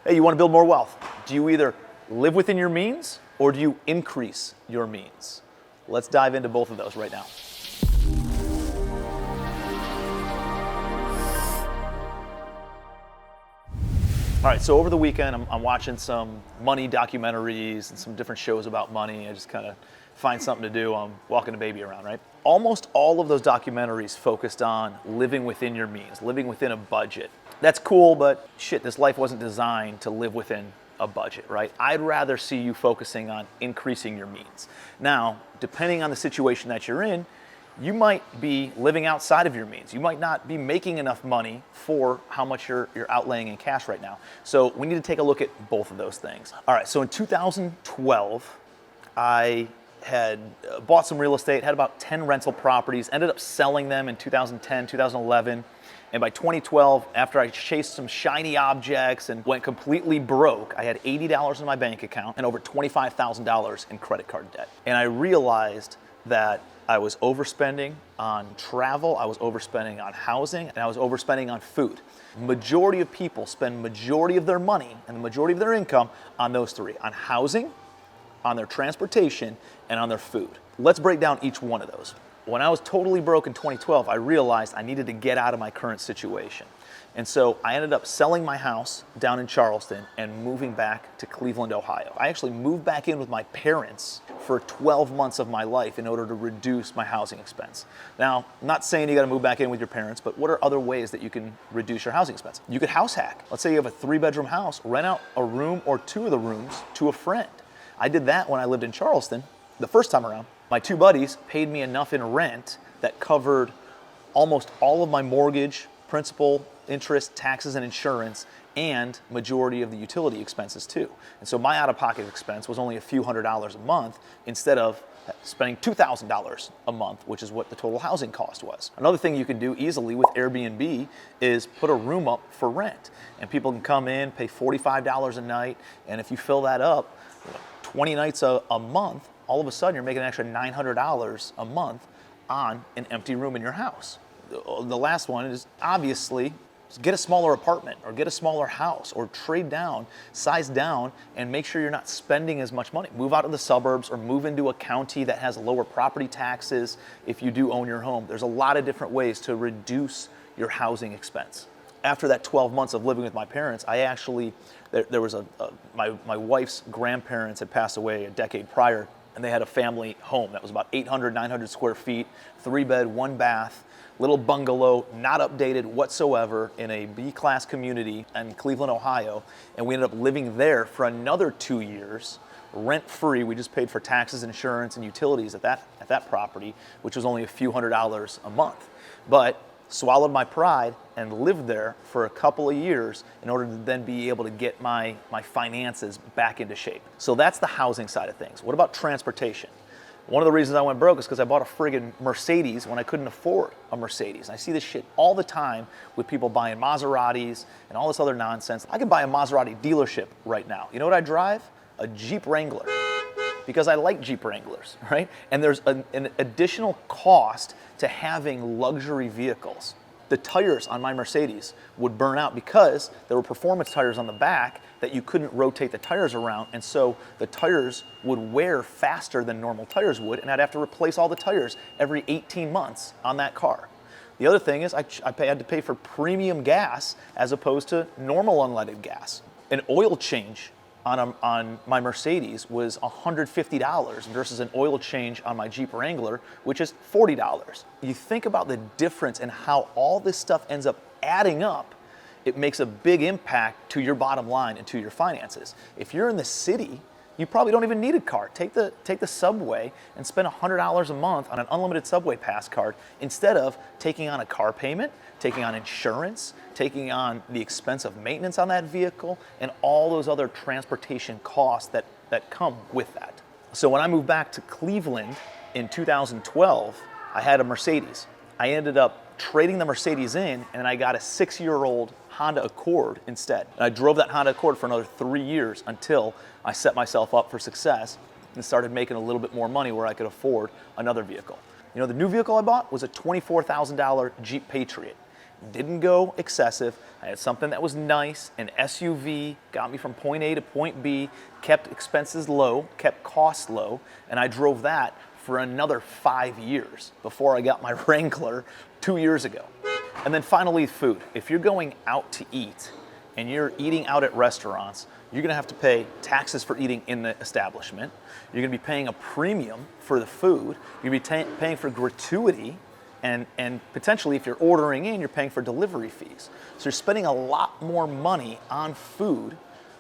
Hey, you want to build more wealth? Do you either live within your means or do you increase your means? Let's dive into both of those right now. All right, so over the weekend, I'm watching some money documentaries and some different shows about money. I just kind of find something to do. I'm walking a baby around, right? Almost all of those documentaries focused on living within your means, living within a budget. That's cool, but shit, this life wasn't designed to live within a budget, right? I'd rather see you focusing on increasing your means. Now, depending on the situation that you're in, you might be living outside of your means. You might not be making enough money for how much you're outlaying in cash right now. So we need to take a look at both of those things. All right, so in 2012, I had bought some real estate, had about 10 rental properties, ended up selling them in 2010, 2011. And by 2012, after I chased some shiny objects and went completely broke, I had $80 in my bank account and over $25,000 in credit card debt. And I realized that I was overspending on travel, I was overspending on housing, and I was overspending on food. Majority of people spend majority of their money and the majority of their income on those three: on housing, on their transportation, and on their food. Let's break down each one of those. When I was totally broke in 2012, I realized I needed to get out of my current situation. And so I ended up selling my house down in Charleston and moving back to Cleveland, Ohio. I actually moved back in with my parents for 12 months of my life in order to reduce my housing expense. Now, I'm not saying you gotta move back in with your parents, but what are other ways that you can reduce your housing expense? You could house hack. Let's say you have a 3-bedroom house, rent out a room or 2 of the rooms to a friend. I did that when I lived in Charleston the first time around. My 2 buddies paid me enough in rent that covered almost all of my mortgage, principal, interest, taxes, and insurance, and majority of the utility expenses too. And so my out-of-pocket expense was only a few $100s a month instead of spending $2,000 a month, which is what the total housing cost was. Another thing you can do easily with Airbnb is put a room up for rent. And people can come in, pay $45 a night, and if you fill that up, 20 nights a month, all of a sudden you're making an extra $900 a month on an empty room in your house. The last one is obviously get a smaller apartment or get a smaller house or trade down, size down, and make sure you're not spending as much money. Move out of the suburbs or move into a county that has lower property taxes if you do own your home. There's a lot of different ways to reduce your housing expense. After that 12 months of living with my parents, I actually, there was my wife's grandparents had passed away a decade prior, and they had a family home that was about 800, 900 square feet, 3-bed, 1-bath, little bungalow, not updated whatsoever, in a B-class community in Cleveland, Ohio. And we ended up living there for another 2 years, rent-free. We just paid for taxes, insurance, and utilities at that property, which was only a few $100s a month. But swallowed my pride and lived there for a couple of years in order to then be able to get my finances back into shape. So that's the housing side of things. What about transportation? One of the reasons I went broke is because I bought a friggin' Mercedes when I couldn't afford a Mercedes. I see this shit all the time with people buying Maseratis and all this other nonsense. I could buy a Maserati dealership right now. You know what I drive? A Jeep Wrangler. Because I like Jeep Wranglers, right? And there's an additional cost to having luxury vehicles. The tires on my Mercedes would burn out because there were performance tires on the back that you couldn't rotate the tires around, and so the tires would wear faster than normal tires would, and I'd have to replace all the tires every 18 months on that car. The other thing is I had to pay for premium gas as opposed to normal unleaded gas. An oil change on my Mercedes was $150 versus an oil change on my Jeep Wrangler, which is $40. You think about the difference and how all this stuff ends up adding up, it makes a big impact to your bottom line and to your finances. If you're in the city, you probably don't even need a car. Take the subway and spend $100 a month on an unlimited subway pass card instead of taking on a car payment, taking on insurance, taking on the expense of maintenance on that vehicle, and all those other transportation costs that come with that. So when I moved back to Cleveland in 2012, I had a Mercedes. I ended up trading the Mercedes in, and I got a 6-year-old Honda Accord instead. And I drove that Honda Accord for another 3 years until I set myself up for success and started making a little bit more money where I could afford another vehicle. You know, the new vehicle I bought was a $24,000 Jeep Patriot. Didn't go excessive. I had something that was nice, an SUV, got me from point A to point B, kept expenses low, kept costs low, and I drove that for another 5 years before I got my Wrangler 2 years ago. And then finally, food. If you're going out to eat and you're eating out at restaurants, you're gonna have to pay taxes for eating in the establishment. You're gonna be paying a premium for the food. You're gonna be paying for gratuity, and potentially if you're ordering in, you're paying for delivery fees. So you're spending a lot more money on food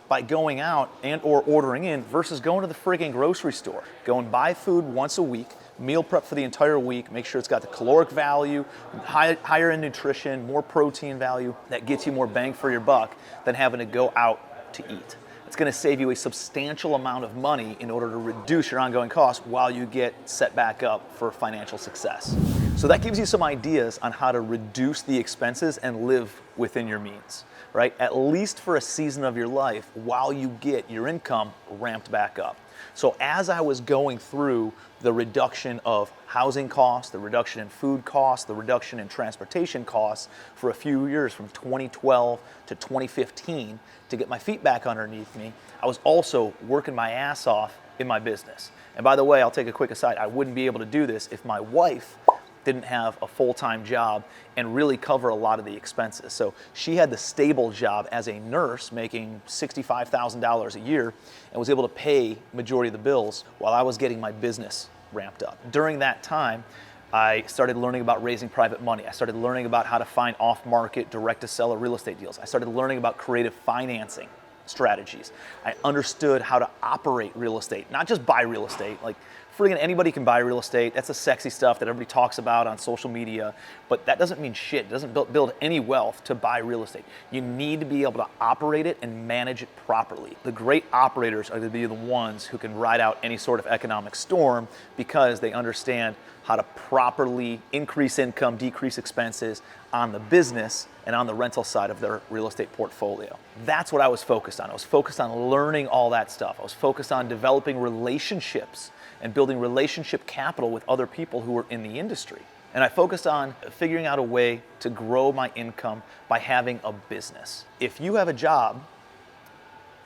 by going out and or ordering in versus going to the friggin' grocery store. Go and buy food once a week, meal prep for the entire week, make sure it's got the caloric value, higher in nutrition, more protein value, that gets you more bang for your buck than having to go out to eat. It's gonna save you a substantial amount of money in order to reduce your ongoing costs while you get set back up for financial success. So that gives you some ideas on how to reduce the expenses and live within your means, right? At least for a season of your life while you get your income ramped back up. So as I was going through the reduction of housing costs, the reduction in food costs, the reduction in transportation costs for a few years from 2012 to 2015 to get my feet back underneath me, I was also working my ass off in my business. And by the way, I'll take a quick aside. I wouldn't be able to do this if my wife didn't have a full-time job and really cover a lot of the expenses. So she had the stable job as a nurse making $65,000 a year and was able to pay majority of the bills while I was getting my business ramped up. During that time, I started learning about raising private money. I started learning about how to find off-market direct-to-seller real estate deals. I started learning about creative financing strategies. I understood how to operate real estate, not just buy real estate. Like, friggin' anybody can buy real estate. That's the sexy stuff that everybody talks about on social media, but that doesn't mean shit. It doesn't build any wealth to buy real estate. You need to be able to operate it and manage it properly. The great operators are going to be the ones who can ride out any sort of economic storm because they understand how to properly increase income, decrease expenses on the business and on the rental side of their real estate portfolio. That's what I was focused on. I was focused on learning all that stuff. I was focused on developing relationships and building relationship capital with other people who were in the industry. And I focused on figuring out a way to grow my income by having a business. If you have a job,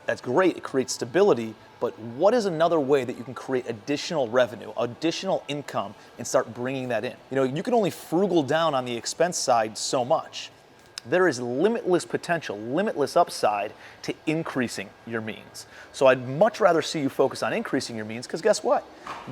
that's great, it creates stability, but what is another way that you can create additional revenue, additional income, and start bringing that in? You know, you can only frugal down on the expense side so much. There is limitless potential, limitless upside to increasing your means. So I'd much rather see you focus on increasing your means, because guess what?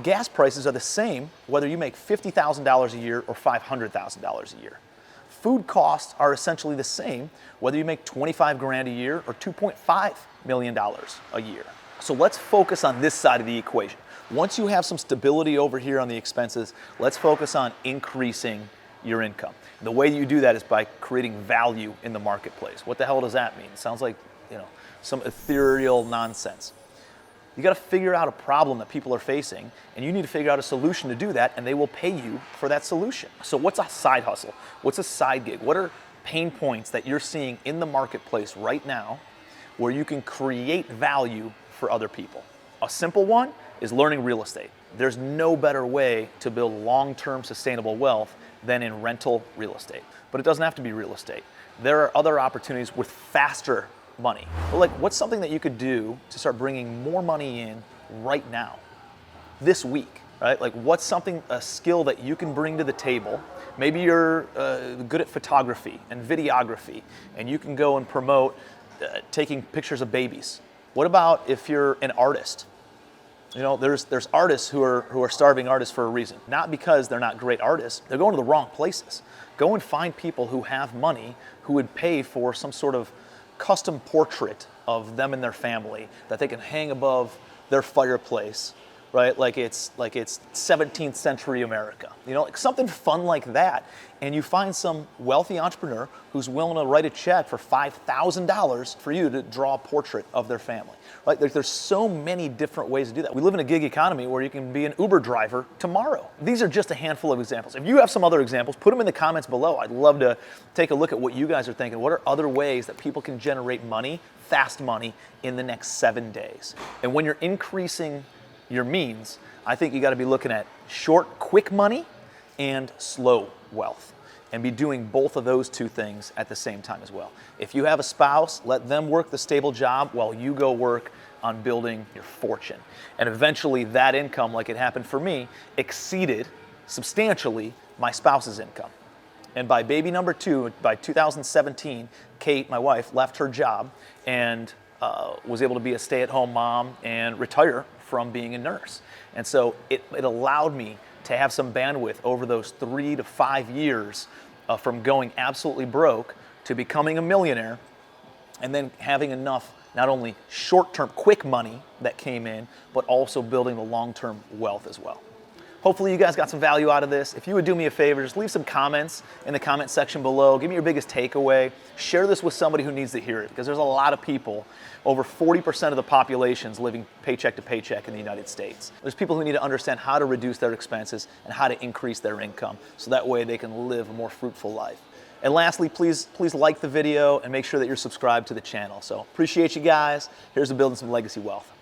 Gas prices are the same whether you make $50,000 a year or $500,000 a year. Food costs are essentially the same whether you make 25 grand a year or $2.5 million a year. So let's focus on this side of the equation. Once you have some stability over here on the expenses, let's focus on increasing your income. And the way you do that is by creating value in the marketplace. What the hell does that mean? It sounds like, you know, some ethereal nonsense. You got to figure out a problem that people are facing, and you need to figure out a solution to do that, and they will pay you for that solution. So what's a side hustle? What's a side gig? What are pain points that you're seeing in the marketplace right now where you can create value for other people? A simple one is learning real estate. There's no better way to build long-term sustainable wealth than in rental real estate. But it doesn't have to be real estate. There are other opportunities with faster money. But like, what's something that you could do to start bringing more money in right now, this week, right? Like, what's something, a skill that you can bring to the table? Maybe you're good at photography and videography, and you can go and promote taking pictures of babies. What about if you're an artist? You know, there's artists who are starving artists for a reason. Not because they're not great artists, they're going to the wrong places. Go and find people who have money who would pay for some sort of custom portrait of them and their family that they can hang above their fireplace, right? Like it's 17th century America. You know, like something fun like that. And you find some wealthy entrepreneur who's willing to write a check for $5,000 for you to draw a portrait of their family. Right? There's so many different ways to do that. We live in a gig economy where you can be an Uber driver tomorrow. These are just a handful of examples. If you have some other examples, put them in the comments below. I'd love to take a look at what you guys are thinking. What are other ways that people can generate money, fast money, in the next 7 days? And when you're increasing your means, I think you got to be looking at short, quick money and slow wealth. and be doing both of those two things at the same time as well. If you have a spouse, let them work the stable job while you go work on building your fortune. And eventually that income, like it happened for me, exceeded substantially my spouse's income. And by baby number 2, by 2017, Kate, my wife, left her job and was able to be a stay-at-home mom and retire from being a nurse. And so it allowed me to have some bandwidth over those 3 to 5 years from going absolutely broke to becoming a millionaire, and then having enough not only short-term quick money that came in, but also building the long-term wealth as well. Hopefully you guys got some value out of this. If you would do me a favor, just leave some comments in the comment section below. Give me your biggest takeaway. Share this with somebody who needs to hear it, because there's a lot of people, over 40% of the population is living paycheck to paycheck in the United States. There's people who need to understand how to reduce their expenses and how to increase their income, so that way they can live a more fruitful life. And lastly, please like the video and make sure that you're subscribed to the channel. So appreciate you guys. Here's to building some legacy wealth.